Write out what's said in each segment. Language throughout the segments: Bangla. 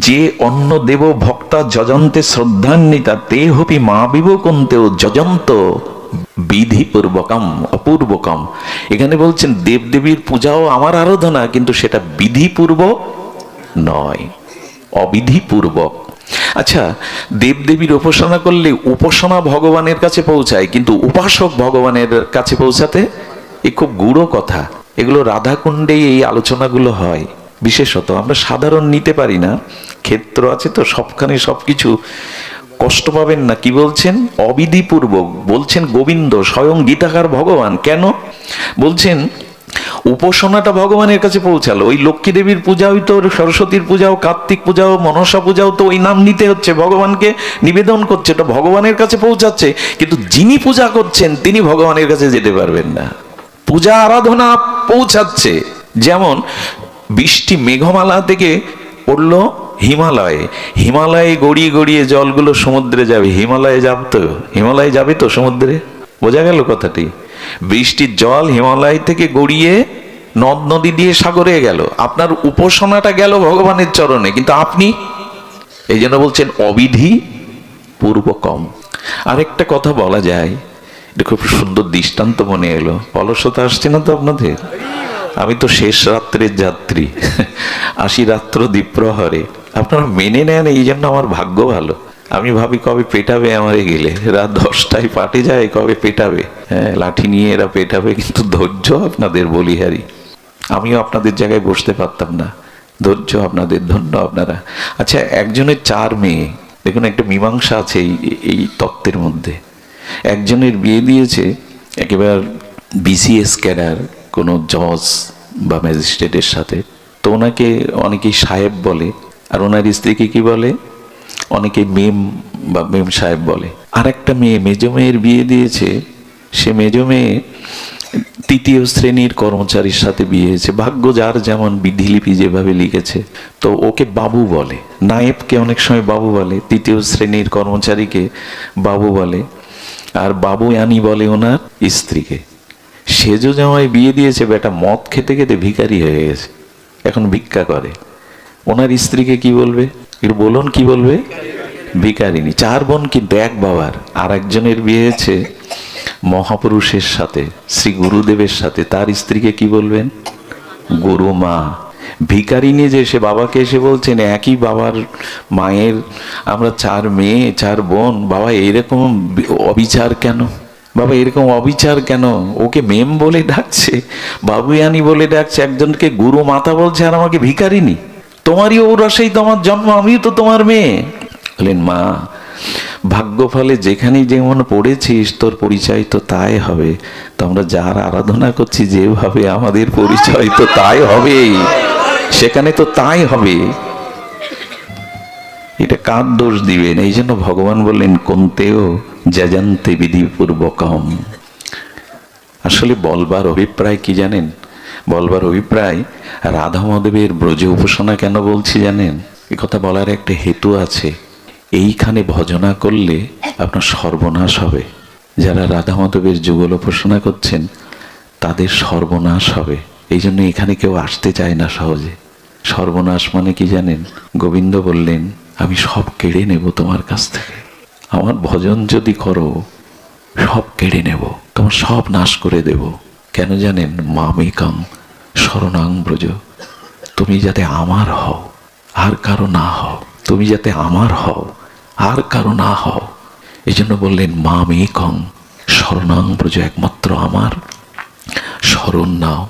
যে অন্য দেব ভক্তা যজন্তে শ্রদ্ধান্বিতা তে হপি মা বিবকন্তেও যজন্ত বিধিপূর্বকম অপূর্বকম। এখানে বলছেন দেবদেবীর পূজাও আমার আরাধনা, কিন্তু সেটা বিধিপূর্বক নয়, অবিধিপূর্বক। আচ্ছা, দেবদেবীর উপাসনা করলে উপাসনা ভগবানের কাছে পৌঁছায়, কিন্তু উপাসক ভগবানের কাছে পৌঁছাতে এ খুব গূঢ় কথা। এগুলো রাধাকুণ্ডেই এই আলোচনাগুলো হয়। বিশেষত আমরা সাধারণ নিতে পারি না, ক্ষেত্র আছে তো সবখানে সবকিছু কষ্ট পাবেন না। কি বলছেন? অবিধিপূর্বক বলছেন গোবিন্দ, স্বয়ং গীতাকার ভগবান। কেন বলছেন? উপাসনাটা ভগবানের কাছে পৌঁছালো। ওই লক্ষ্মী দেবীর পূজাও তো, সরস্বতীর পূজাও, কার্তিক পূজাও, মনসা পূজাও তো ওই নাম নিতে হচ্ছে, ভগবানকে নিবেদন করছে, এটা ভগবানের কাছে পৌঁছাচ্ছে। কিন্তু যিনি পূজা করছেন তিনি ভগবানের কাছে যেতে পারবেন না। পূজা আরাধনা পৌঁছাচ্ছে। যেমন বৃষ্টি মেঘমালা থেকে পড়লো হিমালয়ে, হিমালয়ে গড়িয়ে গড়িয়ে জলগুলো সমুদ্রে যাবে। হিমালয়ে যাবে তো সমুদ্রে। বোঝা গেল কথাটি? বৃষ্টির জল হিমালয় থেকে গড়িয়ে নদ নদী দিয়ে সাগরে গেল। আপনার উপাসনাটা গেল ভগবানের চরণে, কিন্তু আপনি, এই জন্য বলছেন অবিধি পূর্বকম। আরেকটা কথা বলা যায়, এটা খুব সুন্দর দৃষ্টান্ত মনে এলো। অলসতা আসছে না তো আপনাদের? আমি তো শেষ রাত্রের যাত্রী, 80 রাত্র দ্বীপ্রহরে। আপনারা মেনে নেন, এই জন্য আমার ভাগ্য ভালো। আমি ভাবি কবে পেটাবে আমারে গেলে, রাত 10টায় পাটে যায়, কবে পেটাবে। হ্যাঁ, লাঠি নিয়ে এরা পেটাবে, কিন্তু ধৈর্য আপনাদের বলিহারি। আমিও আপনাদের জায়গায় বসতে পারতাম না। ধৈর্য আপনাদের, ধন্য আপনারা। আচ্ছা, একজনের 4 মেয়ে। দেখুন, একটা মীমাংসা আছে এই তত্ত্বের মধ্যে। একজনের বিয়ে দিয়েছে একেবারে বিসিএস ক্যাডার কোনো জজ বা ম্যাজিস্ট্রেটের সাথে। তো ওনাকে অনেকেই সাহেব বলে, আর ওনার স্ত্রীকে কি বলে? অনেকে মেম বা মেম সাহেব বলে। আর একটা মেয়ে, মেজো মেয়ের বিয়ে দিয়েছে। সে মেজো মেয়ে 3য় শ্রেণীর কর্মচারীর সাথে বিয়ে হয়েছে। ভাগ্য যার যেমন, বিধিলিপি যেভাবে লিখেছে। তো ওকে বাবু বলে, নায়েবকে অনেক সময় বাবু বলে, 3য় শ্রেণীর কর্মচারীকে বাবু বলে, আর বাবু আনি বলে ওনার স্ত্রীকে। সেজো জামাই বিয়ে দিয়েছে, বেটা মদ খেতে খেতে ভিখারি হয়ে গেছে, এখন ভিক্ষা করে। ওনার স্ত্রীকে কি বলবে? একটু বলুন, কি বলবে? ভিখারিনী। 4 বোন কিন্তু এক বাবার। আর একজনের বিয়ে হয়েছে মহাপুরুষের সাথে, শ্রী গুরুদেবের সাথে, তার স্ত্রীকে কি বলবেন? গুরু মা। ভিখারিনী যে, সে বাবাকে এসে বলছেন, একই বাবার মায়ের আমরা 4 মেয়ে 4 বোন, বাবা এরকম অবিচার কেন? বাবা এরকম অবিচার কেন? ওকে মেম বলে ডাকছে, বাবুয়ানি বলে ডাকছে, একজনকে গুরু মাতা বলছে, আর আমাকে ভিখারিনী। তোমারই ঔরসেই তো আমার জন্ম, আমিও তো তোমার মেয়ে। বলেন, মা, ভাগ্য ফলে যেখানেই যেমন পড়েছিস, তোর পরিচয় তো তাই হবে। তো আমরা যার আরাধনা করছি, যেভাবে আমাদের পরিচয় তো তাই হবে, সেখানে তো তাই হবে। এটা কার দোষ দিবেন? এই জন্য ভগবান বললেন, কোনতেও যজন্তে বিধিপূর্বকম। আসলে বলবার অভিপ্রায় কি জানেন? বলবার অভিপ্রায়, রাধা মাধবের ব্রজ উপাসনা কেন বলছি জানেন? এ কথা বলার একটা হেতু আছে। এইখানে ভজনা করলে আপনার সর্বনাশ হবে। যারা রাধা মাধবের যুগল উপাসনা করছেন, তাদের সর্বনাশ হবে। এই জন্য এখানে কেউ আসতে চায় না সহজে। সর্বনাশ মানে কি জানেন? গোবিন্দ বললেন, আমি সব কেড়ে নেব তোমার কাছ থেকে। আমার ভজন যদি করো, সব কেড়ে নেব, তোমার সব নাশ করে দেব। কেন জানেন? মামেকং শরণাং ব্রজ। তুমি যাতে আমার হও, আর কারো না হও। তুমি যাতে আমার হও, আর কারো না হও। এই জন্য বললেন, মামেকং শরণাং ব্রজ, একমাত্র আমার শরণ নাও।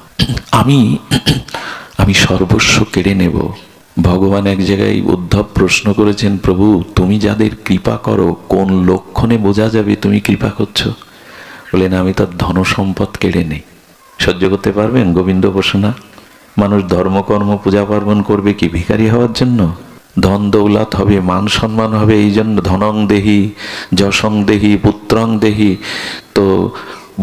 আমি সর্বস্ব কেড়ে নেব। ভগবান এক জায়গায় উদ্ধব প্রশ্ন করেছেন, প্রভু তুমি যাদের কৃপা করো, কোন লক্ষণে বোঝা যাবে তুমি কৃপা করছো? বলেন, আমি তার ধন সম্পদ কেড়ে নেই। সহ্য করতে পারবেন গোবিন্দ উপাসনা? মানুষ ধর্মকর্ম পূজা পার্বণ করবে কি ভিখারি হওয়ার জন্য? ধন দৌলত হবে, মান সম্মান হবে, এই জন্য ধনং দেহি, যশং দেহি, পুত্রং দেহি। তো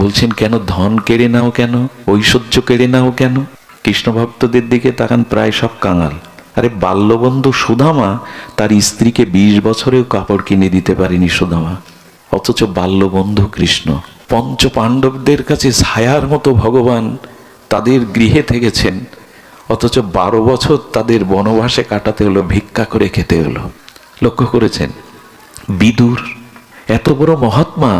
বলছেন, কেন ধন কেড়ে নাও, কেন ঐশ্বর্য কেড়ে নাও কেন? কৃষ্ণ ভক্তদের দিকে তাকান, প্রায় সব কাঙাল। আরে বাল্যবন্ধু সুদামা তার স্ত্রীকে 20 বছরেও কাপড় কিনে দিতে পারেনি সুদামা, অথচ বাল্যবন্ধু কৃষ্ণ। পঞ্চ পাণ্ডবদের কাছে ছায়ার মতো ভগবান তাদের গৃহে থেকেছেন, অথচ 12 বছর তাদের বনবাসে কাটাতে হলো, ভিক্ষা করে খেতে হলো। লক্ষ্য করেছেন? বিদুর এত বড় মহাত্মা,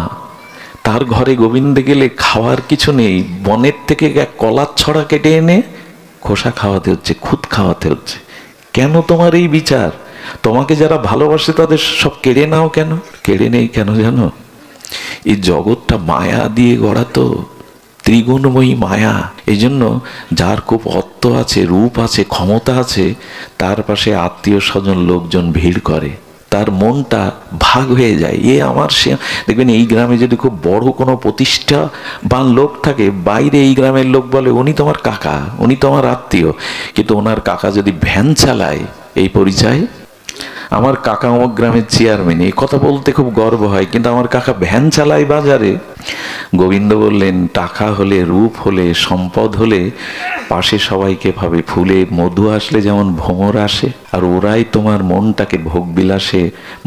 তার ঘরে গোবিন্দে গেলে খাওয়ার কিছু নেই, বনের থেকে এক কলার ছড়া কেটে এনে খোসা খাওয়াতে হচ্ছে, খুদ খাওয়াতে হচ্ছে। কেন তোমার এই বিচার? তোমাকে যারা ভালোবাসে তাদের সব কেড়ে নাও কেন? কেড়ে নেই কেন জানো? এই জগৎটা মায়া দিয়ে গড়া, তো ত্রিগুণময়ী মায়া। এই জন্য যার খুব অর্থ আছে, রূপ আছে, ক্ষমতা আছে, তার পাশে আত্মীয় স্বজন লোকজন ভিড় করে, তার মনটা ভাগ হয়ে যায়। এ আমার, সে দেখবেন এই গ্রামে যদি খুব বড় কোনো প্রতিষ্ঠাবান লোক থাকে, বাইরে এই গ্রামের লোক বলে উনি তোমার কাকা, উনি তোমার আত্মীয়, কিন্তু ওনার কাকা যদি ভ্যান চালায়, এই পরিচয় আমার কাকা অমুক গ্রামের চেয়ারম্যান, এই কথা বলতে খুব গর্ব হয়, কিন্তু আমার কাকা ভ্যান চালায় বাজারে। গোবিন্দ বললেন, টাকা হলে, রূপ হলে, সম্পদ হলে পাশে সবাইকে ভাবে, ফুলে মধু আসলে যেমন ভ্রমর আসে, আর ওরাই তোমার মনটাকে ভোগবিলাসে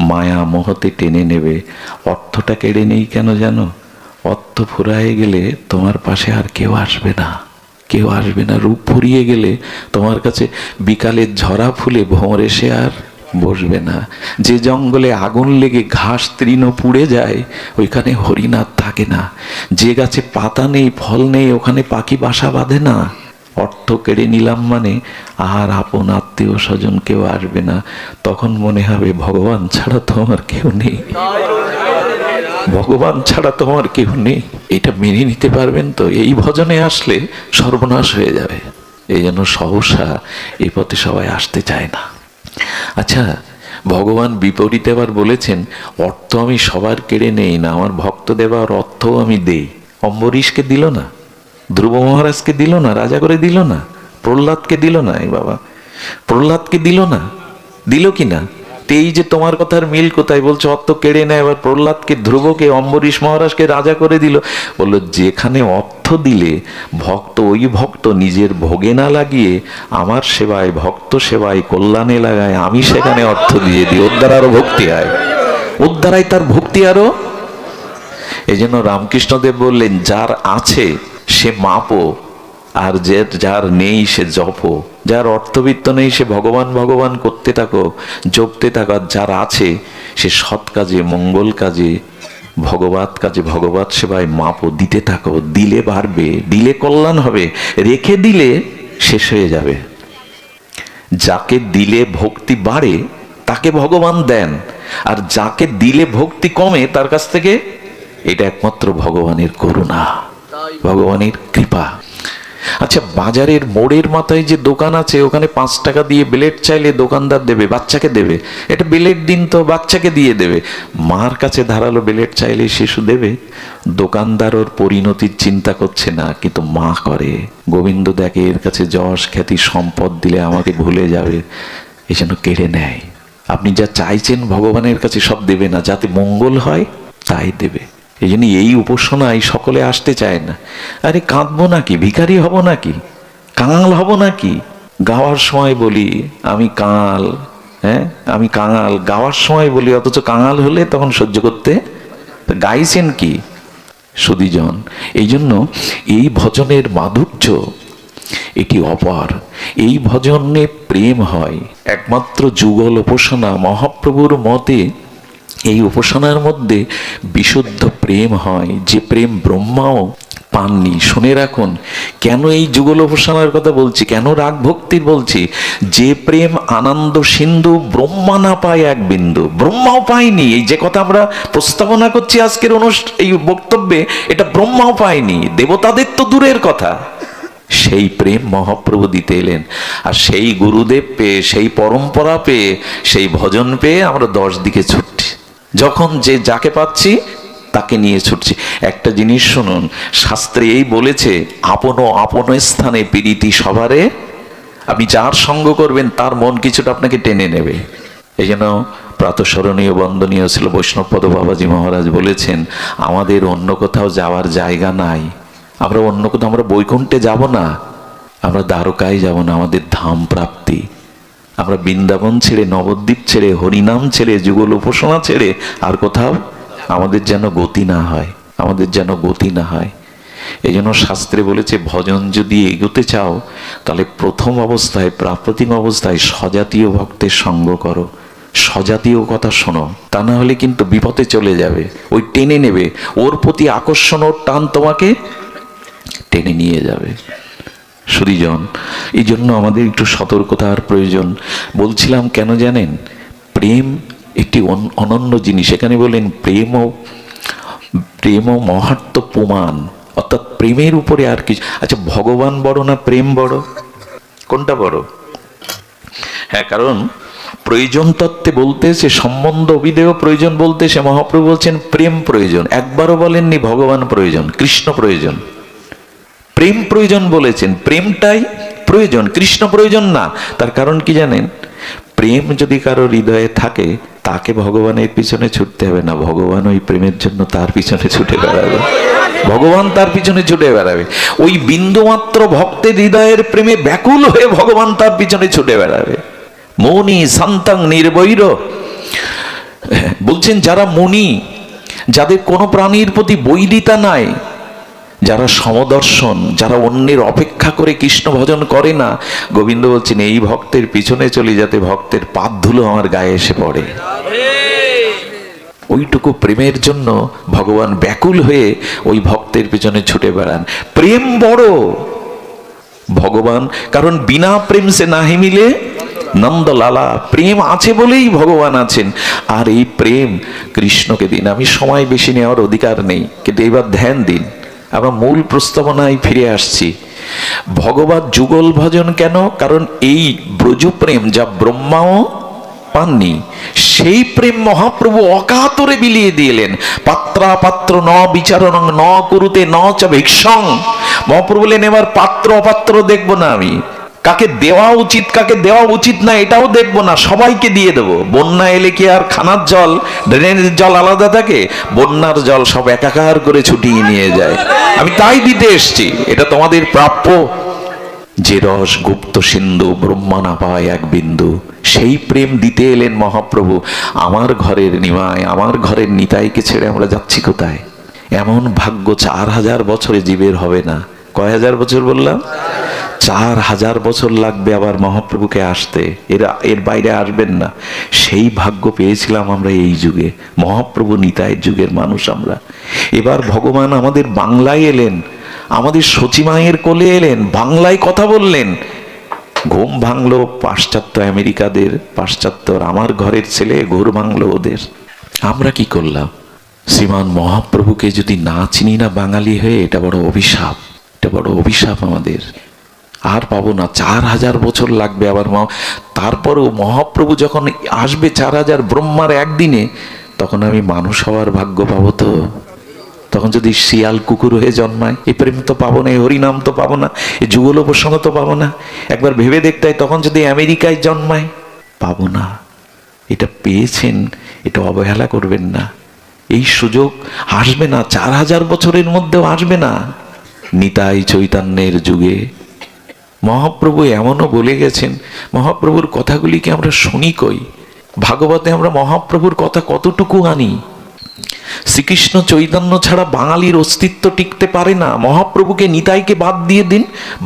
মায়া মোহতে টেনে নেবে। অর্থটা কেড়ে নেই কেন জানো? অর্থ ফুরায়ে গেলে তোমার পাশে আর কেউ আসবে না, কেউ আসবে না। রূপ ফুরিয়ে গেলে তোমার কাছে বিকালের ঝরা ফুলে ভ্রমর এসে আর বসবে না। যে জঙ্গলে আগুন লেগে ঘাস তৃণ পুড়ে যায়, ওইখানে হরিণার থাকে না। যে গাছে পাতা নেই, ফল নেই, ওখানে পাখি বাসা বাঁধে না। অর্থ কেড়ে নিলাম মানে আর আপন আত্মীয় স্বজন কেউ আসবে না। তখন মনে হবে ভগবান ছাড়া তোমার কেউ নেই, ভগবান ছাড়া তোমার কেউ নেই। এটা মেনে নিতে পারবেন তো? এই ভজনে আসলে সর্বনাশ হয়ে যাবে। এই জন্য সহসা এই পথে সবাই আসতে চায় না। আচ্ছা, ভগবান বিপরীতে আবার বলেছেন, অর্থ আমি সবার কেড়ে নেই না, আমার ভক্ত দেবার অর্থও আমি দেই। অম্বরীশকে দিল না, ধ্রুব মহারাজকে দিল না, রাজা করে দিল না, প্রহ্লাদকে দিল না, এই বাবা প্রহ্লাদকে দিল না, দিল কি না? এই যে তোমার কথার মিল কোথায়? বলছে অর্থ কেড়ে নেয়, এবার প্রহ্লাদকে, ধ্রুবকে, অম্বরীশ মহারাজকে রাজা করে দিল। বললো যেখানে অর্থ দিলে ভক্ত, ওই ভক্ত নিজের ভোগে না লাগিয়ে আমার সেবায়, ভক্ত সেবায়, কল্যাণে লাগায়, আমি সেখানে অর্থ দিয়ে দিই, ওর দ্বারা আরো ভক্তি হয়, ওর দ্বারাই তার ভক্তি আরো। এই জন্য রামকৃষ্ণদেব বললেন, যার আছে সে মাপো, আর যার নেই সে জপো। যার অর্থবিত্ত নেই সে ভগবান ভগবান করতে থাকো, জপতে থাকো। আর যার আছে সে সৎ কাজে, মঙ্গল কাজে, ভগবত কাজে, ভগবত সেবায় মাপো, দিতে থাকো। দিলে বাড়বে, দিলে কল্যাণ হবে, রেখে দিলে শেষ হয়ে যাবে। যাকে দিলে ভক্তি বাড়ে তাকে ভগবান দেন, আর যাকে দিলে ভক্তি কমে তার কাছ থেকে, এটা একমাত্র ভগবানের করুণা, ভগবানের কৃপা। আচ্ছা, বাজারের মোড়ের মাথায় যে দোকান আছে, ওখানে 5 টাকা দিয়ে ব্লেড চাইলে দোকানদার দেবে, বাচ্চাকে দেবে। এটা ব্লেড দিন তো, বাচ্চাকে দিয়ে দেবে। মার কাছে ধারালো ব্লেড চাইলে শিশু দেবে। দোকানদার ওর পরিণতির চিন্তা করছে না, কিন্তু মা করে। গোবিন্দ দেখে এর কাছে যশ খ্যাতি সম্পদ দিলে আমাকে ভুলে যাবে, এই জন্য কেড়ে নেয়। আপনি যা চাইছেন ভগবানের কাছে সব দেবে না, যাতে মঙ্গল হয় তাই দেবে। এই জন্য এই উপাসনায় সকলে আসতে চায় না। আরে কাঁদবো নাকি? ভিখারি হব নাকি? কাঙাল হব নাকি? গাওয়ার সময় বলি আমি কাঙাল, হ্যাঁ আমি কাঙাল, গাওয়ার সময় বলি, অথচ কাঙাল হলে তখন সহ্য করতে। গাইছেন কি সুধীজন? এই জন্য এই ভজনের মাধুর্য এটি অপার। এই ভজনে প্রেম হয়, একমাত্র যুগল উপাসনা। মহাপ্রভুর মতে এই উপাসনার মধ্যে বিশুদ্ধ প্রেম হয়, যে প্রেম ব্রহ্মাও পাননি। শুনে রাখুন, কেন এই যুগল উপাসনার কথা বলছি, কেন রাগ ভক্তির বলছি। যে প্রেম আনন্দ সিন্ধু ব্রহ্মা না পায় এক বিন্দু, ব্রহ্মাও পায়নি। এই যে কথা আমরা প্রস্তাবনা করছি আজকের এই বক্তব্যে, এটা ব্রহ্মাও পায়নি, দেবতাদের তো দূরের কথা। সেই প্রেম মহাপ্রভু দিতে এলেন। আর সেই গুরুদেব পেয়ে, সেই পরম্পরা পেয়ে, সেই ভজন পেয়ে আমরা 10 দিকে ছুটছি। যখন যে যাকে পাচ্ছি তাকে নিয়ে ছুটছি। একটা জিনিস শুনুন, শাস্ত্রে এই বলেছে, আপন আপন স্থানে প্রীতি সবারে। আপনি যার সঙ্গ করবেন তার মন কিছুটা আপনাকে টেনে নেবে। এই জন্য প্রাতঃস্মরণীয় বন্দনীয় ছিল বৈষ্ণবপদ বাবাজি মহারাজ বলেছেন, আমাদের অন্য কোথাও যাওয়ার জায়গা নাই। আমরা অন্য কোথাও, আমরা বৈকুণ্ঠে যাব না, আমরা দ্বারকায় যাব না, আমাদের ধাম প্রাপ্তি। আমরা বৃন্দাবন ছেড়ে, নবদ্বীপ ছেড়ে, হরিনাম ছেড়ে, যুগল উপাসনা ছেড়ে আর কোথাও আমাদের যেন গতি না হয়, আমাদের যেন গতি না হয়। এই জন্য শাস্ত্রে বলেছে ভজন যদি এগোতে চাও তাহলে প্রথম অবস্থায় প্রাপ্তিক অবস্থায় স্বজাতীয় ভক্তের সঙ্গ করো, স্বজাতীয় কথা শোনো, তা না হলে কিন্তু বিপদে চলে যাবে। ওই টেনে নেবে, ওর প্রতি আকর্ষণ, ওর টান তোমাকে টেনে নিয়ে যাবে। সুধীজন, এই জন্য আমাদের একটু সতর্কতার প্রয়োজন। বলছিলাম কেন জানেন, প্রেম একটি অনন্য জিনিস। এখানে বলেন প্রেম ও মহাত্ম প্রমাণ, অর্থাৎ প্রেমের উপরে আর কিছু। আচ্ছা, ভগবান বড় না প্রেম বড়? কোনটা বড়? হ্যাঁ, কারণ প্রয়োজন তত্ত্বে বলতে সে সম্বন্ধ অভিধেয় প্রয়োজন বলতে সে মহাপ্রভু বলছেন প্রেম প্রয়োজন। একবারও বলেননি ভগবান প্রয়োজন, কৃষ্ণ প্রয়োজন। প্রেম প্রয়োজন বলেছেন, প্রেমটাই প্রয়োজন, কৃষ্ণ প্রয়োজন না। তার কারণ কি জানেন, প্রেম যদি কারো হৃদয়ে থাকে তাকে ভগবানের পিছনে ছুটতে হবে না, ভগবান ওই প্রেমের জন্য তার পিছনে ছুটে বেড়াবে, ভগবান তার পিছনে ছুটে বেড়াবে। ওই বিন্দুমাত্র ভক্তের হৃদয়ের প্রেমে ব্যাকুল হয়ে ভগবান তার পিছনে ছুটে বেড়াবে। মৌনি শান্তং নির্বৈর বলছেন, যারা মুনি, যাদের কোনো প্রাণীর প্রতি বৈরিতা নাই, যারা সমদর্শন, যারা অন্যের অপেক্ষা করে কৃষ্ণ ভজন করে না, গোবিন্দ বলছেন এই ভক্তের পিছনে চলি যাতে ভক্তের পাদ ধুলো আমার গায়ে এসে পড়ে। ওইটুকু প্রেমের জন্য ভগবান ব্যাকুল হয়ে ওই ভক্তের পিছনে ছুটে বেড়ান। প্রেম বড় ভগবান, কারণ বিনা প্রেম সে নাহি মিলে নন্দলালা। প্রেম আছে বলেই ভগবান আছেন। আর এই প্রেম কৃষ্ণকে দিন। আমি সময় বেশি নেওয়ার অধিকার নেই, কিন্তু এবার ধ্যান দিন। আমরা মূল প্রস্তাবনায় ফিরে আসছি। ভগবত যুগল ভজন কেন? কারণ এই ব্রজ প্রেম যা ব্রহ্মাও পাননি, সেই প্রেম মহাপ্রভু অকাতরে বিলিয়ে দিলেন। পাত্রা পাত্র ন বিচারণ ন কুরুতে ন চ ভিক্ষং। মহাপ্রভু বলেন এবার পাত্র অপাত্র দেখবো না, আমি কাকে দেওয়া উচিত কাকে দেওয়া উচিত না এটাও দেখবো না, সবাইকে দিয়ে দেবো। বন্যা এলে কি আর খানার জল ড্রেনের জল আলাদা থাকে? বন্যার জল সব একাকার করে ছুটিয়ে নিয়ে যায়। আমি তাই দিতে এসছি, এটা তোমাদের প্রাপ্য। যে রস গুপ্ত সিন্ধু ব্রহ্মা না পায় এক বিন্দু, সেই প্রেম দিতে এলেন মহাপ্রভু। আমার ঘরের নিমায়, আমার ঘরের নিতাইকে ছেড়ে আমরা যাচ্ছি কোথায়? এমন ভাগ্য 4000 বছরে জীবের হবে না। কয় হাজার বছর বললাম? 4000 বছর লাগবে আবার মহাপ্রভুকে আসতে, এর বাইরে আসবেন না। সেই ভাগ্য পেয়েছিলাম আমরা এই যুগে, মহাপ্রভু নিতাইয়ের যুগের মানুষ আমরা। এবার ভগবান আমাদের বাংলায় এলেন, আমাদের সচিমায়ের কোলে এলেন, বাংলায় কথা বললেন। ঘুম ভাঙলো পাশ্চাত্য আমেরিকাদের, পাশ্চাত্যর আমার ঘরের ছেলে ঘুর ভাঙলো ওদের। আমরা কি করলাম? শ্রীমান মহাপ্রভুকে যদি না চিনি না বাঙালি হয়ে, এটা বড় অভিশাপ, এটা বড় অভিশাপ আমাদের। আর পাবো না, 4000 বছর লাগবে আবার। তারপরেও মহাপ্রভু যখন আসবে 4000 ব্রহ্মার একদিনে, তখন আমি মানুষ হওয়ার ভাগ্য পাবো তো? তখন যদি শিয়াল কুকুর হয়ে জন্মায়, এই প্রেম তো পাবো না, এই হরিনাম তো পাবো না, এই যুগল প্রসঙ্গ তো পাবো না। একবার ভেবে দেখতে হয়, তখন যদি আমেরিকায় জন্মায়, পাবো না। এটা পেয়েছেন, এটা অবহেলা করবেন না। এই সুযোগ আসবে না, 4000 বছরের মধ্যেও আসবে না। নিতাই চৈতন্যের যুগে মহাপ্রভু এমনও বলে গেছেন, মহাপ্রভুর কথাগুলিকে আমরা শুনি কই? ভাগবতে আমরা মহাপ্রভুর কথা কতটুকু আনি? শ্রীকৃষ্ণ চৈতন্য ছাড়া বাঙালির অস্তিত্ব টিকতে পারে না। মহাপ্রভুকে নিতাইকে বাদ দিয়ে দিন,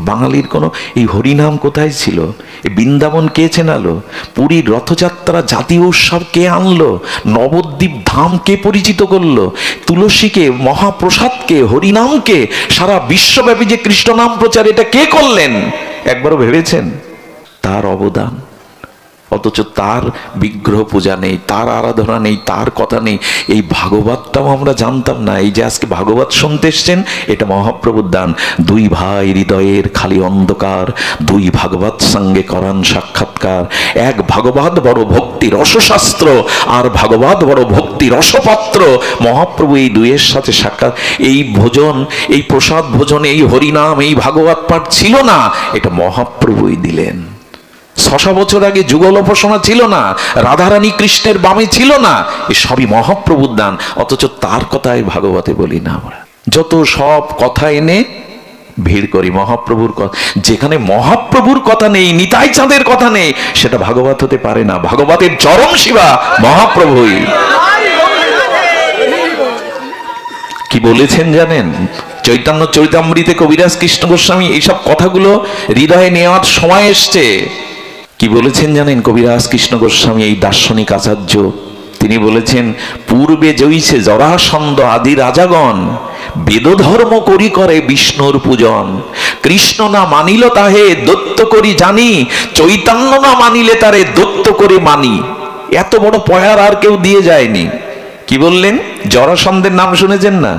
বাঙালির কোনো এই হরিনাম কোথায় ছিল? এই বৃন্দাবন কে চেনালো? পুরীর রথযাত্রা জাতীয় উৎসব কে আনলো? নবদ্বীপ ধাম কে পরিচিত করলো? তুলসীকে, মহাপ্রসাদকে, হরিনামকে সারা বিশ্বব্যাপী যে কৃষ্ণ নাম প্রচার, এটা কে করলেন? একবারও ভেবেছেন তার অবদান? অথচ তার বিগ্রহ পূজা নেই, তার আরাধনা নেই, তার কথা নেই। এই ভাগবতটাও আমরা জানতাম না। এই যে আজকে ভাগবত শুনতে এসছেন, এটা মহাপ্রভুর দান। দুই ভাই হৃদয়ের খালি অন্ধকার, দুই ভাগবত সঙ্গে করান সাক্ষাৎকার। এক ভাগবত বড় ভক্তি রসশাস্ত্র, আর ভাগবত বড় ভক্তি রসপাত্র। মহাপ্রভু এই দুইয়ের সাথে সাক্ষাৎ। এই ভোজন, এই প্রসাদ ভোজন, এই হরিনাম, এই ভাগবত পাঠ ছিল না, এটা মহাপ্রভুই দিলেন। 600 বছর আগে যুগল উপাসনা ছিল না, রাধারানী কৃষ্ণের বামে ছিল না, এ সবই মহাপ্রভুর দান। অথচ তার কথাই ভাগবতে বলি না আমরা। যত সব কথা এনে ভিড় করি মহাপ্রভুর কথা। যেখানে মহাপ্রভুর কথা নেই, নিতাই চাঁদের কথা নেই, সেটা ভাগবত হতে পারে না। ভাগবতের চরম শিবা মহাপ্রভুই। কি বলেছেন জানেন? চৈতন্য চরিতামৃতে কবিরাজ কৃষ্ণ গোস্বামী এইসব কথাগুলো হৃদয়ে নেওয়ার সময় এসছে। কি বলেছেন জানেন কবিরাজ কৃষ্ণ গোস্বামী, এই দার্শনিক আচার্য? তিনি বলেছেন, পূর্বে জইছে জরাসন্ধ আদি রাজাগণ, বেদ ধর্ম করি করে বিষ্ণুর পূজন। কৃষ্ণ না মানিল তাহে দত্ত করি জানি, চৈতন্য না মানিলে তারে দত্ত করে মানি। এত বড় পয়ার আর কেউ দিয়ে যায়নি। কি বললেন? জরাসন্ধের নাম শুনেছেন না?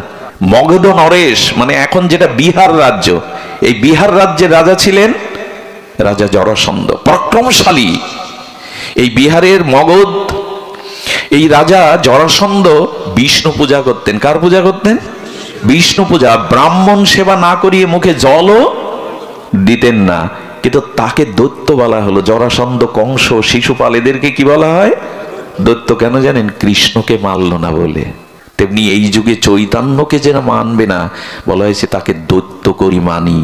মগধ নরেশ, মানে এখন যেটা বিহার রাজ্য, এই বিহার রাজ্যের রাজা ছিলেন রাজা জরাসন্ধ, পরাক্রমশালী। এই বিহারের মগধ, এই রাজা জরাসন্ধ বিষ্ণু পূজা করতেন। কার পূজা করতেন? বিষ্ণু পূজা। ব্রাহ্মণ সেবা না করিয়ে মুখে জলও দিতেন না, কিন্তু তাকে দৈত্য বলা হলো। জরাসন্ধ, কংস, শিশুপাল, এদেরকে কি বলা হয়? দৈত্য। কেন জানেন? কৃষ্ণকে মানল না বলে। তেমনি এই যুগে চৈতন্যকে যারা মানবে না, বলা হয়েছে তাকে দৈত্য করি মানি।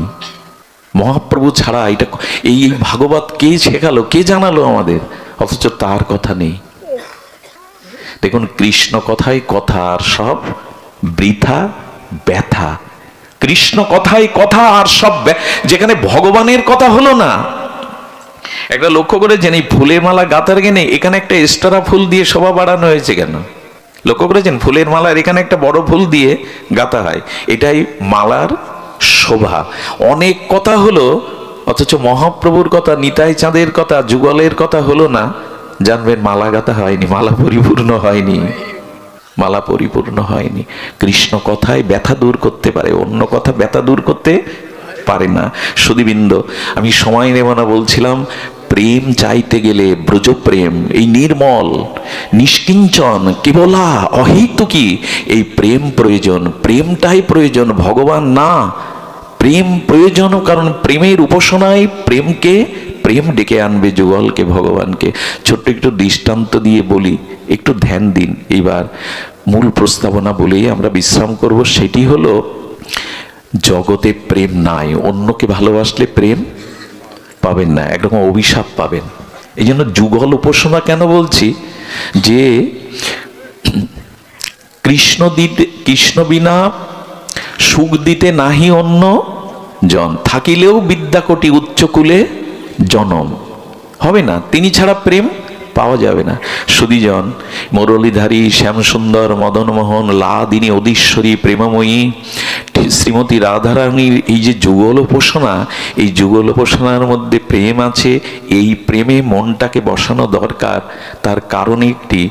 মহাপ্রভু ছাড়া এটা, এই ভাগবত কে শেখালো, কে জানালো আমাদের? অথচ তার কথা নেই। দেখুন, কৃষ্ণ কথাই কথা, আর সব বৃথা ব্যথা। কৃষ্ণ কথাই কথা, আর সব যেখানে ভগবানের কথা হলো না। একটা লক্ষ্য করেছেন, এই ফুলের মালা গাঁথার গেনে এখানে একটা এক্সট্রা ফুল দিয়ে শোভা বাড়ানো হয়েছে কেন? লক্ষ্য করেছেন? ফুলের মালার এখানে একটা বড় ফুল দিয়ে গাঁথা হয়, এটাই মালার শোভা। অনেক কথা হলো, অথচ মহাপ্রভুর কথা, নিতাই চাঁদের কথা, যুগলের কথা হলো না। জানবেন মালা গাঁথা হয়নি, মালা পরিপূর্ণ হয়নি, মালা পরিপূর্ণ হয়নি। কৃষ্ণ কথায় ব্যথা দূর করতে পারে, অন্য কথা ব্যথা দূর করতে পারে না। সুধীবৃন্দ, আমি সময় নেব না, বলছিলাম প্রেম চাইতে গেলে ব্রজ প্রেম, এই নির্মল নিষ্কিঞ্চন কেবলা অহেতুকী, এই প্রেম প্রয়োজন। প্রেমটাই প্রয়োজন, ভগবান না। প্রেম প্রয়োজন, কারণ প্রেমের উপাসনায় প্রেমকে, প্রেম ডেকে আনবে যুগলকে, ভগবানকে। ছোট্ট একটু দৃষ্টান্ত দিয়ে বলি, একটু ধ্যান দিন। এইবার মূল প্রস্তাবনা বলেই আমরা বিশ্রাম করব। সেটি হলো, জগতে প্রেম নাই। অন্যকে ভালোবাসলে প্রেম পাবেন না, একরকম অভিশাপ পাবেন। এই জন্য যুগল উপাসনা কেন বলছি, যে কৃষ্ণ বিনা সুখ দিতে নাহি অন্য জন, থাকিলেও বিদ্যাকোটি উচ্চকুলে জনম। হবে না, তিনি ছাড়া প্রেম পাওয়া যাবে না। সুধীজন, মুরলীধারী, শ্যামসুন্দর, মদনমোহন, লাদিনী, অধীশ্বরী, প্রেমময়ী শ্রীমতী রাধারানীর এই যে যুগল উপাসনা, এই যুগল উপাসনার মধ্যে প্রেম আছে। এই প্রেমে মনটাকে বসানো দরকার। তার কারণ একটি,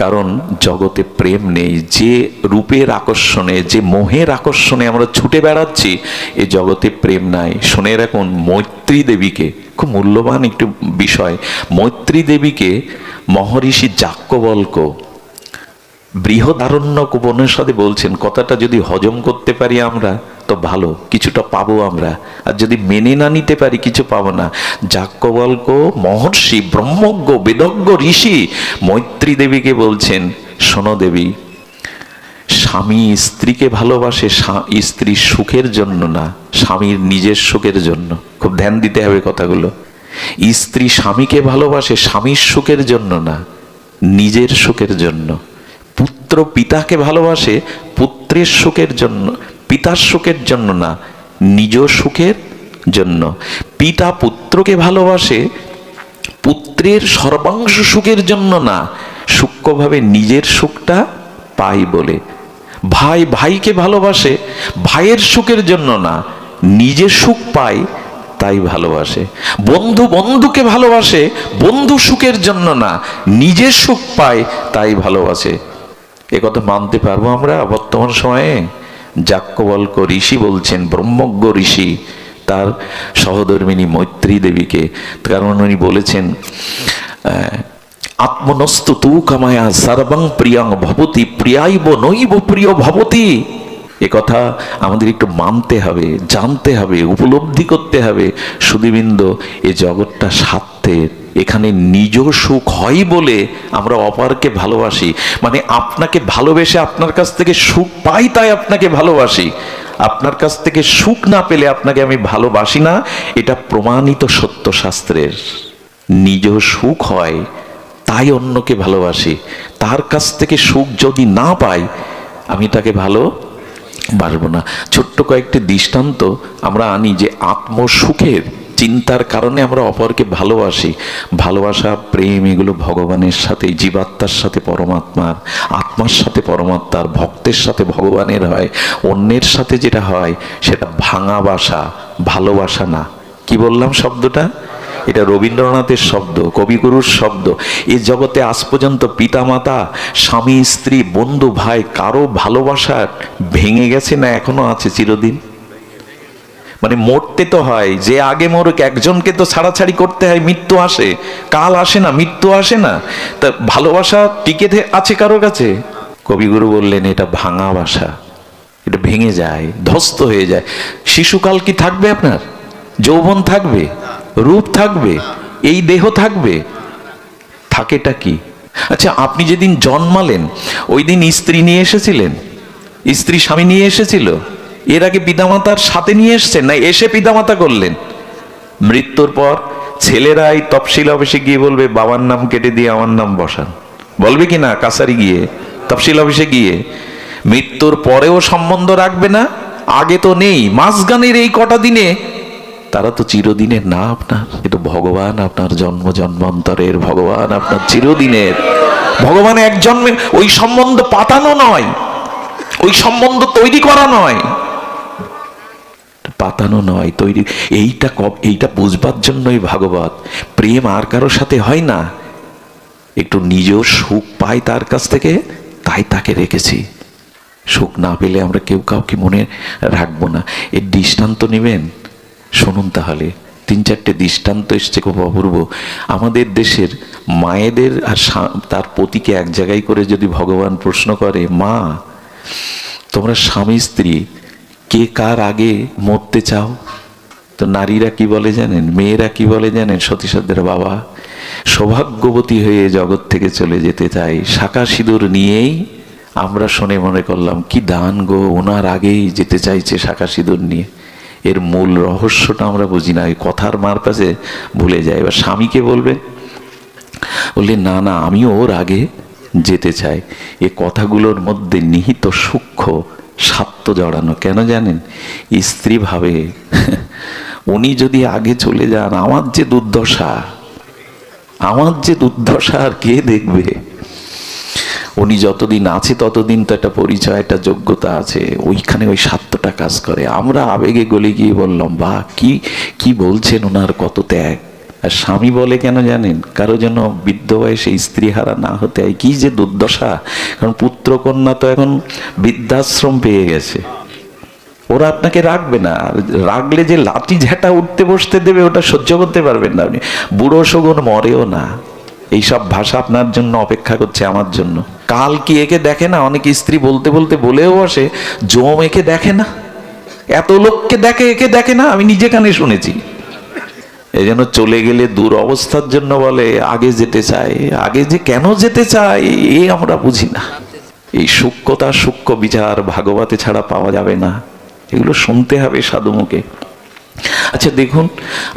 কারণ জগতে প্রেম নেই। যে রূপের আকর্ষণে, যে মোহের আকর্ষণে আমরা ছুটে বেড়াচ্ছি, এ জগতে প্রেম নাই। শুনে রাখুন, মৈত্রী দেবীকে, খুব মূল্যবান একটু বিষয়, মৈত্রী দেবীকে মহর্ষি যাজ্ঞবল্ক্য বৃহদারণ্যক উপনিষদে বলছেন। কথাটা যদি হজম করতে পারি আমরা তো ভালো, কিছুটা পাবো আমরা। আর যদি মেনে না নিতে পারি, কিছু পাবো না। যাজ্ঞবল্ক্য মহর্ষি, ব্রহ্মজ্ঞ, বেদজ্ঞ ঋষি মৈত্রী দেবীকে বলছেন, শোনো দেবী, স্বামী স্ত্রীকে ভালোবাসে স্ত্রীর সুখের জন্য না, স্বামীর নিজের সুখের জন্য। খুব ধ্যান দিতে হবে কথাগুলো। স্ত্রী স্বামীকে ভালোবাসে স্বামীর সুখের জন্য না, নিজের সুখের জন্য। পুত্র পিতাকে ভালোবাসে পুত্রের সুখের জন্য, পিতার সুখের জন্য না, নিজ সুখের জন্য। পিতা পুত্রকে ভালোবাসে পুত্রের সর্বাংশ সুখের জন্য না, সূক্ষ্মভাবে নিজের সুখটা পাই বলে। ভাই ভাইকে ভালোবাসে ভাইয়ের সুখের জন্য না, নিজের সুখ পায় তাই ভালোবাসে। বন্ধু বন্ধুকে ভালোবাসে বন্ধু সুখের জন্য না, নিজের সুখ পায় তাই ভালোবাসে। একথা মানতে পারবো আমরা বর্তমান সময়ে? যাজ্ঞবল্ক্য ঋষি বলছেন, ব্রহ্মজ্ঞ ঋষি, তার সহধর্মিনী মৈত্রী দেবীকে। কারণ উনি বলেছেন, আত্মনস্তু তু কামায়া সর্বং প্রিয়ং ভবতি, প্রিয়াইব নৈব প্রিয় ভবতি। এ কথা আমাদের একটু মানতে হবে, জানতে হবে, উপলব্ধি করতে হবে। সুধীবৃন্দ, এ জগৎটা স্বার্থের। এখানে নিজ সুখ হয় বলে আমরা অপরকে ভালোবাসি। মানে আপনাকে ভালোবেসে আপনার কাছ থেকে সুখ পাই তাই আপনাকে ভালোবাসি। আপনার কাছ থেকে সুখ না পেলে আপনাকে আমি ভালোবাসি না, এটা প্রমাণিত সত্য শাস্ত্রের। নিজ সুখ হয় তাই অন্যকে ভালোবাসি। তার কাছ থেকে সুখ যদি না পাই, আমি তাকে ভালো পারবো না। ছোট্ট কয়েকটি দৃষ্টান্ত আমরা আনি যে আত্মসুখের চিন্তার কারণে আমরা অপরকে ভালোবাসি। ভালোবাসা, প্রেম, এগুলো ভগবানের সাথে, জীবাত্মার সাথে পরমাত্মার, আত্মার সাথে পরমাত্মার, ভক্তের সাথে ভগবানের হয়। অন্যের সাথে যেটা হয় সেটা ভাঙা বাসা, ভালোবাসা না। কি বললাম শব্দটা? এটা রবীন্দ্রনাথের শব্দ, কবিগুরুর শব্দ। এই জগতে আজ পর্যন্ত পিতামাতা, স্বামী স্ত্রী, বন্ধু ভাই, কারো ভালোবাসা ভেঙে গেছে না এখনো আছে চিরদিন? মানে মরতে তো হয়, যে আগে মরুক, একজনকে তো ছাড়াছাড়ি করতে হয়, মৃত্যু আসে, কাল আসে না, মৃত্যু আসে না, তা ভালোবাসা টিকে আছে কারো কাছে? কবিগুরু বললেন এটা ভাঙা বাসা, এটা ভেঙে যায়, ধ্বস্ত হয়ে যায়। শিশুকাল কি থাকবে আপনার? যৌবন থাকবে? রূপ থাকবে? এই দেহ থাকবে? থাকেটা কি? আচ্ছা, আপনি যেদিন জন্মালেন ওই দিন স্ত্রী নিয়ে এসেছিলেন? স্ত্রী স্বামী নিয়ে এসেছিল? এর আগে পিতামাতার সাথে নিয়ে এসছেন না এসে পিতামাতা করলেন? মৃত্যুর পর ছেলেরাই তফসিল অফিসে গিয়ে বলবে বাবার নাম কেটে দিয়ে আমার নাম বসান, বলবে কি না? কাছারি গিয়ে, তফসিল অফিসে গিয়ে। মৃত্যুর পরেও সম্বন্ধ রাখবে না? আগে তো নেই, মাঝখানের এই কটা দিনে তারা তো চিরদিনের না আপনার। এটা ভগবান আপনার জন্ম জন্মান্তরের, ভগবান আপনার চিরদিনের। ভগবান এক জন্মে, ওই সম্বন্ধ পাতানো নয়, ওই সম্বন্ধ তৈরি করা নয়, পাতানো নয়, তৈরি। এইটা বুঝবার জন্যই ভাগবত। প্রেম আর কারো সাথে হয় না, একটু নিজেও সুখ পাই তার কাছ থেকে, তাই তাকে রেখেছি। সুখ না পেলে আমরা কেউ কাউকে মনে রাখবো না। এর দৃষ্টান্ত নেবেন, শুনুন তাহলে। 3-4টে দৃষ্টান্ত এসছে খুব অপূর্ব। আমাদের দেশের মায়েদের আর তার পতিকে এক জায়গায় করে যদি ভগবান প্রশ্ন করে, মা তোমরা স্বামী স্ত্রী কে কার আগে মরতে চাও? তো নারীরা কি বলে জানেন? মেয়েরা কি বলে জানেন? সতীসাধ্যের বাবা সৌভাগ্যবতী হয়ে জগৎ থেকে চলে যেতে চাই, শাঁখা সিঁদুর নিয়েই। আমরা শুনে মনে করলাম কি দান গো, ওনার আগেই যেতে চাইছে শাঁখা সিঁদুর নিয়ে। এর মূল রহস্যটা আমরা বুঝি না, ওই কথার মার পাশে ভুলে যাই। এবার স্বামীকে বলবে, বললে না না আমিও ওর আগে যেতে চাই। এ কথাগুলোর মধ্যে নিহিত সূক্ষ্ম স্বার্থ জড়ানো। কেন জানেন? স্ত্রী ভাবে উনি যদি আগে চলে যান, আমার যে দুর্দশা, আমার যে দুর্দশা আর কে দেখবে? উনি যতদিন আছে ততদিন তো একটা পরিচয়, একটা যোগ্যতা আছে, ওইখানে ওই স্বার্থটা কাজ করে। আমরা আবেগে গলে গিয়ে বললাম বাহ কি বলছেন, ওনার কত ত্যাগ। আর স্বামী বলে কেন জানেন? কারো যেন বৃদ্ধ বয়সে স্ত্রী হারা না হতে হয়। কি যে দুর্দশা! কারণ পুত্র কন্যা তো এখন বৃদ্ধাশ্রম পেয়ে গেছে, ওরা আপনাকে রাখবে না। রাখলে যে লাঠি ঝাঁটা উঠতে বসতে দেবে, ওটা সহ্য করতে পারবেন না আপনি। বুড়ো শগুন মরেও না। এইসব ভাষা আপনার জন্য অপেক্ষা করছে, আমার জন্য। কাল কি একে দেখে না? অনেক স্ত্রী বলতে বলতে বলেও বসে, জম একে দেখে না, এত লোককে দেখে, একে দেখে না। আমি নিজে কানে শুনেছি। এই জন্য চলে গেলে দূর অবস্থার জন্য বলে আগে যেতে চাই। আগে যে কেন যেতে চাই এ আমরা বুঝি না। এই সূক্ষ্মতা, সূক্ষ্ম বিচার ভাগবতে ছাড়া পাওয়া যাবে না। এগুলো শুনতে হবে সাধু মুখে। আচ্ছা দেখুন,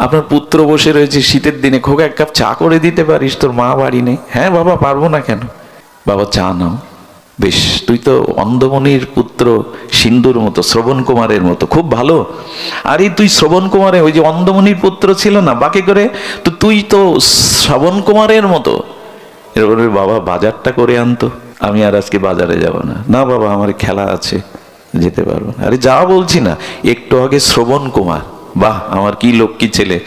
আপনার পুত্র বসে রয়েছে শীতের দিনে, খোকা এক কাপ চা করে দিতে পারিস? তোর মা বাড়ি নেই। হ্যাঁ বাবা, পারবো না কেন? বাবা চা নাও। বেশ, তুই তো অন্ধমণির পুত্র, সিন্ধুর মতো, শ্রবণ কুমারের মতো, খুব ভালো। আরে তুই শ্রবণ কুমারে, ওই যে অন্ধমণির পুত্র ছিল না বাকে করে, তো তুই তো শ্রবণ কুমারের মতো। এরপরে বাবা বাজারটা করে আনতো। আমি আর আজকে বাজারে যাব না। না বাবা, আমার খেলা আছে, যেতে পারবো না। আরে যা বলছি না, একটু আগে শ্রবণ কুমার, বাহ আমার কি লক্ষ্মী ছেলে,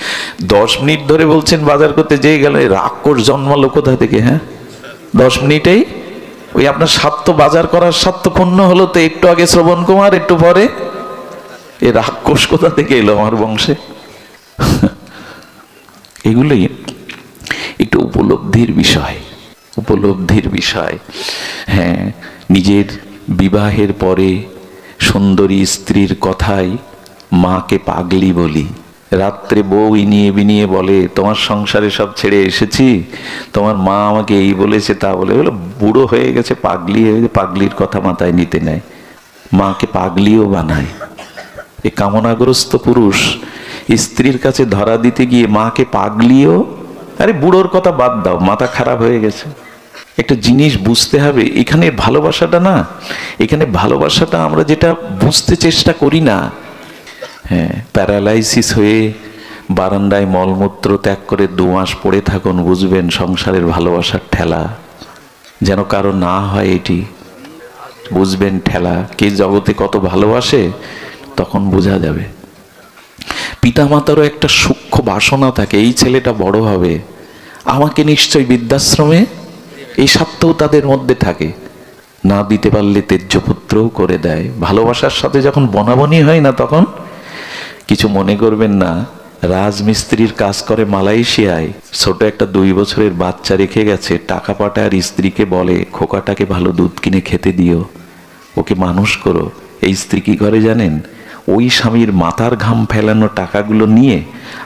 10 মিনিট ধরে বলছেন বাজার করতে, যেয়ে গেল। রাক্ষস জন্মালো কোথা থেকে? হ্যাঁ, 10 মিনিটেই ওই আপনার স্বার্থ, বাজার করার স্বার্থ ক্ষুণ্ণ হলো তো। একটু আগে শ্রবণ কুমার, একটু পরে এ রাক্ষস কোথা থেকে এলো আমার বংশে? এগুলোই একটু উপলব্ধির বিষয়, উপলব্ধির বিষয়। হ্যাঁ, নিজের বিবাহের পরে সুন্দরী স্ত্রীর কথাই মাকে পাগলি বলি। রাত্রে বউ ইনিয়ে বিনিয়ে বলে তোমার সংসারে সব ছেড়ে এসেছি, তোমার মা আমাকে এই বলেছে তা বলে। বলে বুড়ো হয়ে গেছে, পাগলি হয়ে গেছে, পাগলির কথা মাথায় নিতে নেয়, মাকে পাগলিও বানায়। এ কামনাগ্রস্ত পুরুষ স্ত্রীর কাছে ধরা দিতে গিয়ে মাকে পাগলিও। আরে বুড়োর কথা বাদ দাও, মাথা খারাপ হয়ে গেছে, একটা জিনিস বুঝতে হবে, এখানে ভালোবাসাটা না, এখানে ভালোবাসাটা আমরা যেটা বুঝতে চেষ্টা করি না। হ্যাঁ, প্যারালাইসিস হয়ে বারান্দায় মলমূত্র ত্যাগ করে 2 মাস পড়ে থাকুন, বুঝবেন সংসারের ভালোবাসার ঠেলা যেন কারো না হয়, এটি বুঝবেন ঠেলা কে জগতে কত ভালোবাসে, তখন বোঝা যাবে। পিতামাতারও একটা সূক্ষ্ম বাসনা থাকে, এই ছেলেটা বড় হবে, আমাকে নিশ্চয়ই বৃদ্ধাশ্রমে, এই স্বার্থও তাদের মধ্যে থাকে। না দিতে পারলে তেজ্য পুত্রও করে দেয়। ভালোবাসার সাথে যখন বনাবনি হয় না, তখন কিছু মনে করবেন না। রাজমিস্ত্রির কাজ করে মালয়েশিয়ায়, ছোট একটা 2 বছরের বাচ্চা রেখে গেছে, টাকা পাঠায় আর স্ত্রীকে বলে খোকাটাকে ভালো দুধ কিনে খেতে দিও, ওকে মানুষ করো। এই স্ত্রী কি করে জানেন? ওই স্বামীর মাথার ঘাম ফেলানো টাকাগুলো নিয়ে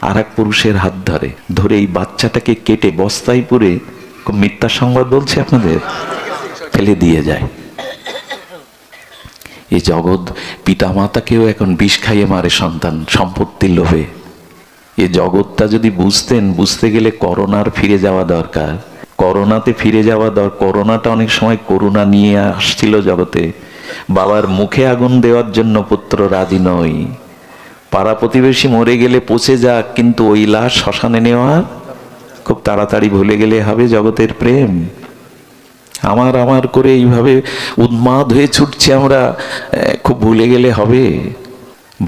আর এক পুরুষের হাত ধরে এই বাচ্চাটাকে কেটে বস্তায় পুরে, মিথ্যা সংবাদ বলছে আপনাদের, ফেলে দিয়ে যায়। এই জগৎ পিতামাতাকেও এখন বিষ খাইয়ে মারে সন্তান সম্পত্তির লোভে। এই জগৎটা যদি বুঝতেন, বুঝতে গেলে করোনার ফিরে যাওয়া দরকার, করোনাতে ফিরে যাওয়া দরকার। করোনাটা অনেক সময় করুণা নিয়ে আসছিল জগতে। বাবার মুখে আগুন দেওয়ার জন্য পুত্র রাজি নয়, পাড়া প্রতিবেশী মরে গেলে পচে যাক, কিন্তু ওই লাশ শ্মশানে নেওয়া খুব তাড়াতাড়ি ভুলে গেলে হবে জগতের প্রেম। আমার করে এইভাবে উন্মাদ হয়ে ছুটছে আমরা, খুব ভুলে গেলে হবে।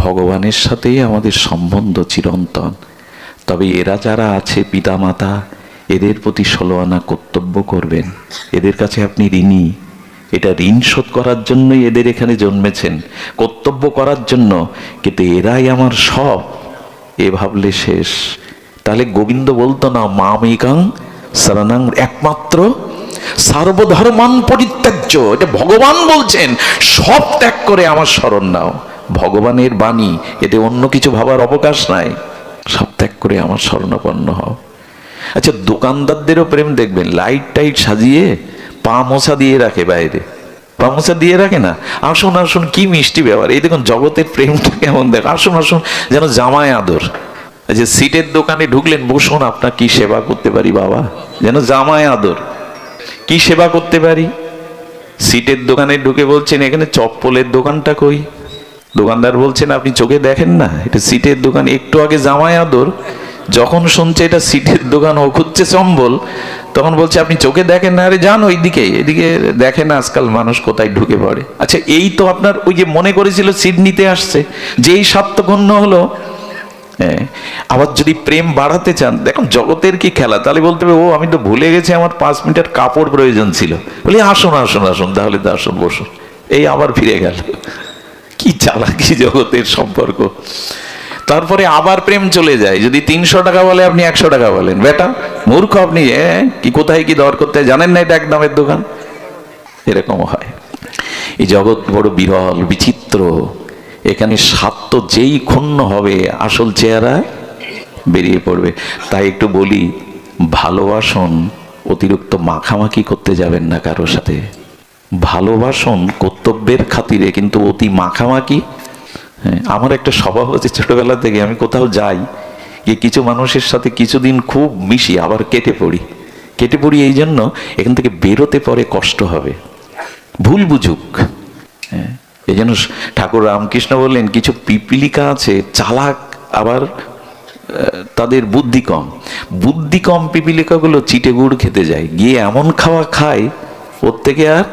ভগবানের সাথেই আমাদের সম্বন্ধ চিরন্তন। তবে এরা যারা আছে পিতামাতা, এদের প্রতি 16 আনা কর্তব্য করবেন। এদের কাছে আপনি ঋণী, এটা ঋণ শোধ করার জন্যই এদের এখানে জন্মেছেন, কর্তব্য করার জন্য। কিন্তু এরাই আমার সব, এ ভাবলে শেষ। তাহলে গোবিন্দ বলতো না মামেকাং শরণং, একমাত্র সর্বধর্মান পরিত্যাজ্য, এটা ভগবান বলছেন, সব ত্যাগ করে আমার শরণ নাও। ভগবানের বাণী, এতে অন্য কিছু ভাবার অবকাশ নাই। সব ত্যাগ করে আমার শরণাপন্ন হও। আচ্ছা, দোকানদারদেরও প্রেম দেখবেন, লাইট টাইট সাজিয়ে পা মোছা দিয়ে রাখে, বাইরে পা মোছা দিয়ে রাখে না। আসুন আসুন, কি মিষ্টি ব্যাপার। এই দেখুন জগতের প্রেমটা কেমন দেখ, আসুন আসুন, যেন জামাই আদর। আচ্ছা, সিটের দোকানে ঢুকলেন, বসুন, আপনার কি সেবা করতে পারি বাবা, যেন জামাই আদর। কি সেবা করতে পারি? সিটের দোকানে ঢুকে বলছেন এখানে চপ্পলের দোকানটা কই? দোকানদার বলছেন আপনি চোখে দেখেন না, এটা সিটের দোকান। একটু আগে জামাই আদর, যখন শুনছে এটা সিটের দোকান, ও খুঁজছে চম্বল, তখন বলছে আপনি চোখে দেখেন না। আরে যান ওইদিকে, এদিকে দেখেন আজকাল মানুষ কোথায় ঢুকে পড়ে। আচ্ছা, এই তো আপনার ওই যে মনে করেছিল সিট নিতে আসছে, যেই স্বার্থপূর্ণ হলো। হ্যাঁ, আবার যদি প্রেম বাড়াতে চান, দেখুন জগতের কি খেলা। তাহলে বলতে হবে ও আমি তো ভুলে গেছি, আমার 5 মিটার কাপড় প্রয়োজন ছিল। বলি আসুন আসুন আসুন, তাহলে তো আসুন বসুন, এই আবার ফিরে গেল। কি চালাকি জগতের সম্পর্ক। তারপরে আবার প্রেম চলে যায়। যদি 300 টাকা বলে, আপনি 100 টাকা বলেন। বেটা মূর্খ আপনি, কি কোথায় কি দর করতে জানেন না, এটা একদমের দোকান। এরকম হয়। এই জগৎ বড় বিরল বিচিত্র। এখানে স্বার্থ যেই ক্ষুণ্ণ হবে, আসল চেহারা বেরিয়ে পড়বে। তাই একটু বলি, ভালোবাসুন, অতিরিক্ত মাখামাখি করতে যাবেন না কারোর সাথে। ভালোবাসুন কর্তব্যের খাতিরে, কিন্তু অতি মাখামাখি। হ্যাঁ, আমার একটা স্বভাব হচ্ছে ছোটবেলা থেকে, আমি কোথাও যাই গিয়ে কিছু মানুষের সাথে কিছুদিন খুব মিশি, আবার কেটে পড়ি। এই জন্য এখান থেকে বেরোতে পরে কষ্ট হবে, ভুল বুঝুক। হ্যাঁ, এই জন্য ঠাকুর রামকৃষ্ণ বললেন কিছু পিপীলিকা আছে চালাক, আবার তাদের বুদ্ধি কম পিপীলিকাগুলো চিটে গুড় খেতে যায়, গিয়ে এমন খাওয়া খায় ওর থেকে আর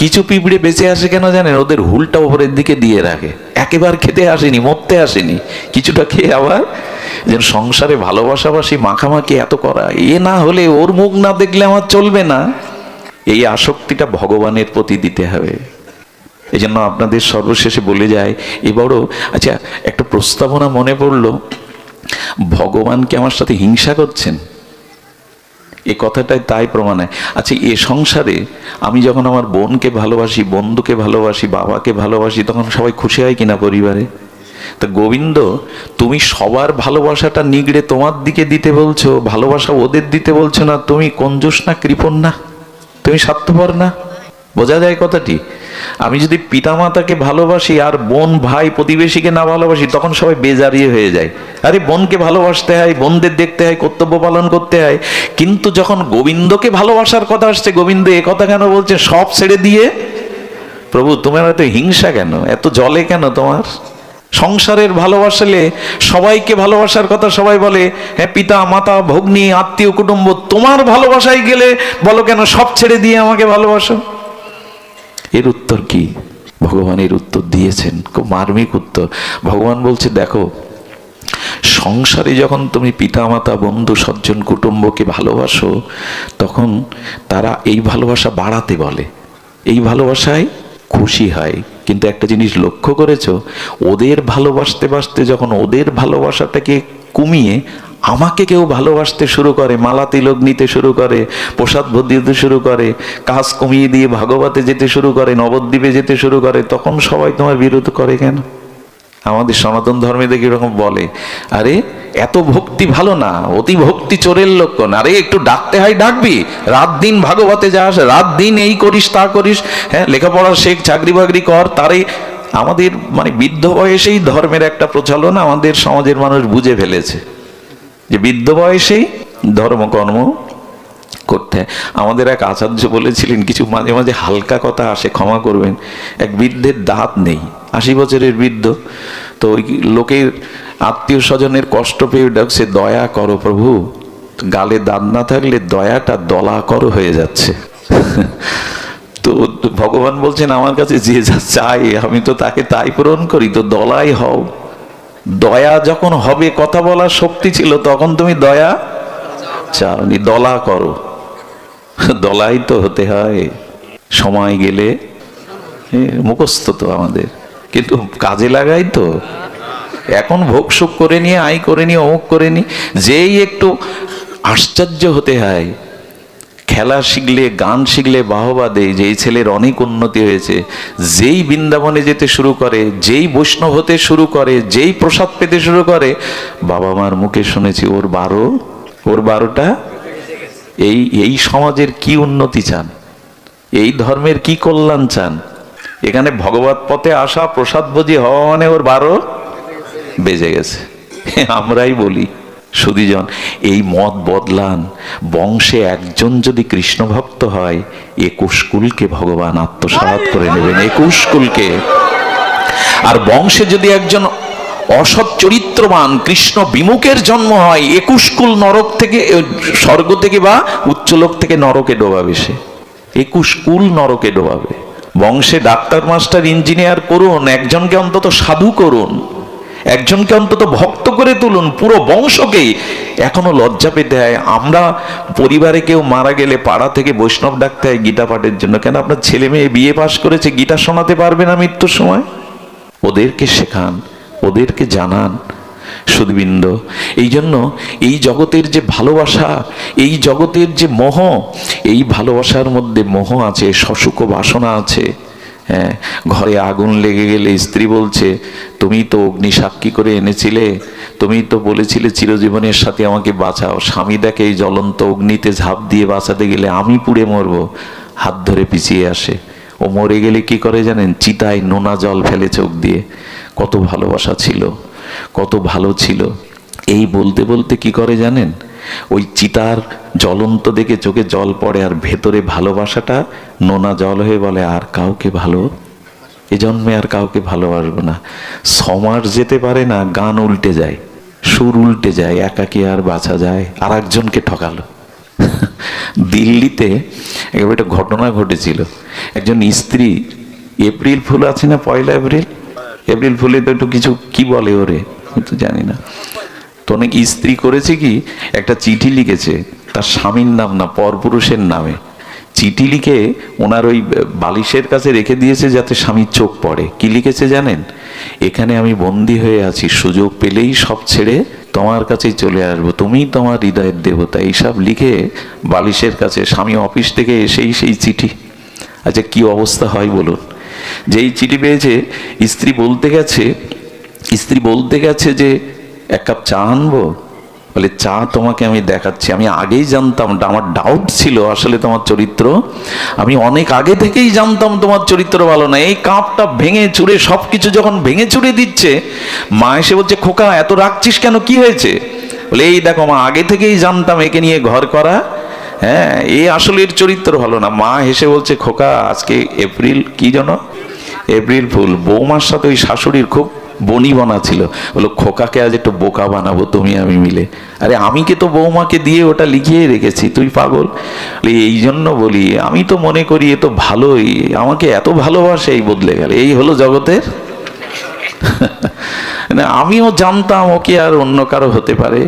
কিছু পিঁপড়ে বেঁচে আসে কেন জানেন? ওদের হুলটা উপরের দিকে দিয়ে রাখে, একেবারে খেতে আসেনি, মরতে আসেনি, কিছুটা খেয়ে আবার। যেন সংসারে ভালোবাসাবাসি মাখামাখি এত করা, এ না হলে ওর মুখ না দেখলে আমার চলবে না। এই আসক্তিটা ভগবানের প্রতি দিতে হবে। এই জন্য আপনাদের সর্বশেষে বলে যায় এ বড়। আচ্ছা, একটা প্রস্তাবনা মনে পড়লো, ভগবান কি আমার সাথে হিংসা করছেন? এ কথাটাই তাই প্রমাণ হয়। আচ্ছা, এ সংসারে আমি যখন আমার বোনকে ভালোবাসি, বন্ধুকে ভালোবাসি, বাবাকে ভালোবাসি, তখন সবাই খুশি হয় কিনা পরিবারে? তা গোবিন্দ, তুমি সবার ভালোবাসাটা নিগড়ে তোমার দিকে দিতে বলছো, ভালোবাসা ওদের দিতে বলছো না। তুমি কঞ্জুস না, কৃপণ না, তুমি স্বার্থপর না? বোঝা যায় কথাটি? আমি যদি পিতামাতাকে ভালোবাসি আর বোন ভাই প্রতিবেশীকে না ভালোবাসি, তখন সবাই বেজারিয়ে হয়ে যায়। আরে বোনকে ভালোবাসতে হয়, বোনদের দেখতে হয়, কর্তব্য পালন করতে হয়। কিন্তু যখন গোবিন্দকে ভালোবাসার কথা আসছে, গোবিন্দ এ কথা কেন বলছে? সব ছেড়ে দিয়ে। প্রভু তোমার এত হিংসা কেন, এত জলে কেন তোমার? সংসারের ভালোবাসলে সবাইকে ভালোবাসার কথা সবাই বলে, হ্যাঁ পিতা মাতা ভগ্নী আত্মীয় কুটুম্ব, তোমার ভালোবাসায় গেলে বলো কেন সব ছেড়ে দিয়ে আমাকে ভালোবাসো? এর উত্তর কি? ভগবান এর উত্তর দিয়েছেন, খুব মার্মিক উত্তর। ভগবান বলছে দেখো, সংসারে যখন তুমি পিতা মাতা বন্ধু সজ্জন কুটুম্বকে ভালোবাসো, তখন তারা এই ভালোবাসা বাড়াতে বলে, এই ভালোবাসায় খুশি হয়। কিন্তু একটা জিনিস লক্ষ্য করেছো, ওদের ভালোবাসতে বাসতে যখন ওদের ভালোবাসাটাকে কমিয়ে আমাকে কেউ ভালোবাসতে শুরু করে, মালা তিলক নিতে শুরু করে, প্রসাদ ভোগ দিতে শুরু করে, কাজ কমিয়ে দিয়ে ভাগবতে যেতে শুরু করে, নবদ্বীপে যেতে শুরু করে, তখন সবাই তোমার বিরোধ করে কেন? আমাদের সনাতন ধর্মে দেখি এরকম বলে, আরে এত ভক্তি ভালো না, অতি ভক্তি চোরের লক্ষণ। আরে একটু ডাকতে হয় ডাকবি, রাত দিন ভাগবতে যাস, রাত দিন এই করিস তা করিস, হ্যাঁ লেখাপড়া শেখ, চাকরি বাকরি কর। তারে আমাদের মানে বৃদ্ধ বয়সেই ধর্মের একটা প্রচলন আমাদের সমাজের মানুষ বুঝে ফেলেছে যে বৃদ্ধ বয়সেই ধর্মকর্ম করতে হয়। আমাদের এক আচার্য বলেছিলেন, কিছু মাঝে মাঝে হালকা কথা আসে, ক্ষমা করবেন। এক বৃদ্ধের দাঁত নেই, 80 বছরের বৃদ্ধ, তো ওই লোকের আত্মীয় স্বজনের কষ্ট পেয়ে ডাকছে, দয়া করো প্রভু, গালে দাঁত না থাকলে দয়াটা দলা করো হয়ে যাচ্ছে। তো ভগবান বলছেন আমার কাছে যে যা চাই আমি তো তাকে তাই পূরণ করি, তো দলাই হও। দয়া যখন হবে, কথা বলার শক্তি ছিল, তখন তুমি দয়া চাওনি, দলা করো। দলাই তো হতে হয়, সময় গেলে মুখস্থ তো আমাদের, কিন্তু কাজে লাগাই তো। এখন ভোগ সুখ করে নিয়ে, আয় করে নিয়ে, অমুক করে নি, যেই একটু আশ্চর্য হতে হয়। খেলা শিখলে, গান শিখলে বাহবা দেয় যে এই ছেলের অনেক উন্নতি হয়েছে। যেই বৃন্দাবনে যেতে শুরু করে, যেই বৈষ্ণব হতে শুরু করে, যেই প্রসাদ পেতে শুরু করে, বাবা মার মুখে শুনেছি ওর 12টা। এই সমাজের কি উন্নতি চান? এই ধর্মের কি কল্যাণ চান? এখানে ভগবত পথে আসা, প্রসাদ ভোজি হওয়া মানে ওর 12 বেজে গেছে। আমরাই বলি সুধীজন, এই মত বদলান। বংশে একজন যদি কৃষ্ণ ভক্ত হয়, 21 কুলকে ভগবান আত্মসাৎ করে নেবেন, 21 কুলকে। আর বংশে যদি একজন অসৎ চরিত্রবান কৃষ্ণ বিমুখের জন্ম হয়, 21 কুল নরক থেকে, স্বর্গ থেকে বা উচ্চলোক থেকে নরকে ডোবাবে সে। 21 কুল নরকে ডোবাবে। বংশে ডাক্তার মাস্টার ইঞ্জিনিয়ার করুন, একজনকে অন্তত সাধু করুন, একজনকে অন্তত ভক্ত করে তুলুন, পুরো বংশকেই। এখনো লজ্জা পেতে হয়। আমরা পরিবারে কেউ মারা গেলে পাড়া থেকে বৈষ্ণব ডাকতে হয় গীতা পাঠের জন্য। কেন? আপনার ছেলে মেয়ে বিয়ে পাশ করেছে, গীতা শোনাতে পারবে না মৃত্যুর সময়? ওদেরকে শেখান, ওদেরকে জানান। সুধীবৃন্দ, এই জন্য এই জগতের যে ভালোবাসা, এই জগতের যে মোহ, এই ভালোবাসার মধ্যে মোহ আছে, সসুখ বাসনা আছে। হ্যাঁ, ঘরে আগুন লেগে গেলে স্ত্রী বলছে, তুমি তো অগ্নি সাক্ষী করে এনেছিলে, তুমি তো বলেছিলে চিরজীবনের সাথে আমাকে বাঁচাও। স্বামী দেখে এই জ্বলন্ত অগ্নিতে ঝাঁপ দিয়ে বাঁচাতে গেলে আমি পুড়ে মরবো, হাত ধরে পিছিয়ে আসে। ও মরে গেলে কি করে জানেন? চিতায় নোনা জল ফেলে চোখ দিয়ে। কত ভালোবাসা ছিল, কত ভালো ছিল। এই বলতে বলতে কি করে জানেন? ওই চিতার জ্বলন্ত দেখে চোখে জল পড়ে, আর ভেতরে ভালোবাসাটা নোনা জল হয়ে বলে, আর কাউকে ভালো, এ জন্মে আর কাউকে ভালোবাসবো না। 6 মাস যেতে পারে না, গান উল্টে যায়, সুর উল্টে যায়, একাকি আর বাঁচা যায়। আর একজনকে ঠকালো। দিল্লিতে একবার একটা ঘটনা ঘটেছিল। একজন স্ত্রী, এপ্রিল ফুল আছে না, 1 এপ্রিল, এপ্রিল ফুলে তো একটু কিছু কি বলে ওরে, তো জানি না। তো অনেক স্ত্রী করেছে কি, একটা চিঠি লিখেছে তার স্বামীর নাম না, পরপুরুষের নামে। চিঠি লিখে ওনার ওই বালিশের কাছে রেখে দিয়েছে যাতে স্বামীর চোখ পড়ে। কি লিখেছে জানেন? এখানে আমি বন্দী হয়ে আছি, সুযোগ পেলেই সব ছেড়ে তোমার কাছেই চলে আসবো, তুমিই তোমার হৃদয়ের দেবতা। এইসব লিখে বালিশের কাছে, স্বামী অফিস থেকে এসেই সেই চিঠি। আচ্ছা কি অবস্থা হয় বলুন? যেই চিঠি পেয়েছে, স্ত্রী বলতে গেছে যে 1 কাপ চা আনবো। বলে চা তোমাকে আমি দেখাচ্ছি, আমি আগেই জানতাম, আমার ডাউট ছিল আসলে তোমার চরিত্র, আমি অনেক আগে থেকেই জানতাম তোমার চরিত্র ভালো না। এই কাপটা ভেঙে চুরে সব কিছু যখন ভেঙে চুরে দিচ্ছে, মা এসে বলছে খোকা এত রাখছিস কেন, কি হয়েছে? বলে এই দেখো মা, আগে থেকেই জানতাম একে নিয়ে ঘর করা, হ্যাঁ এ আসলে এর চরিত্র ভালো না। মা হেসে বলছে খোকা আজকে এপ্রিল কি জানো, এপ্রিল ফুল, বৌমার সাথে ওই শাশুড়ির খুব বনিবনা ছিল। বলো খোকাকে আজ একটু বোকা বানাবো তুমি আমি মিলে। আরে আমি কে তো বৌমাকে দিয়ে ওটা লিখিয়ে রেখেছি, তুই পাগল? এই জন্য বলি, আমি তো মনে করি এ তো ভালোই, আমাকে এত ভালোবাসে এই বদলে গেল, এই হলো জগতের। আমিও জানতাম ও কি আর অন্য কারো হতে পারে?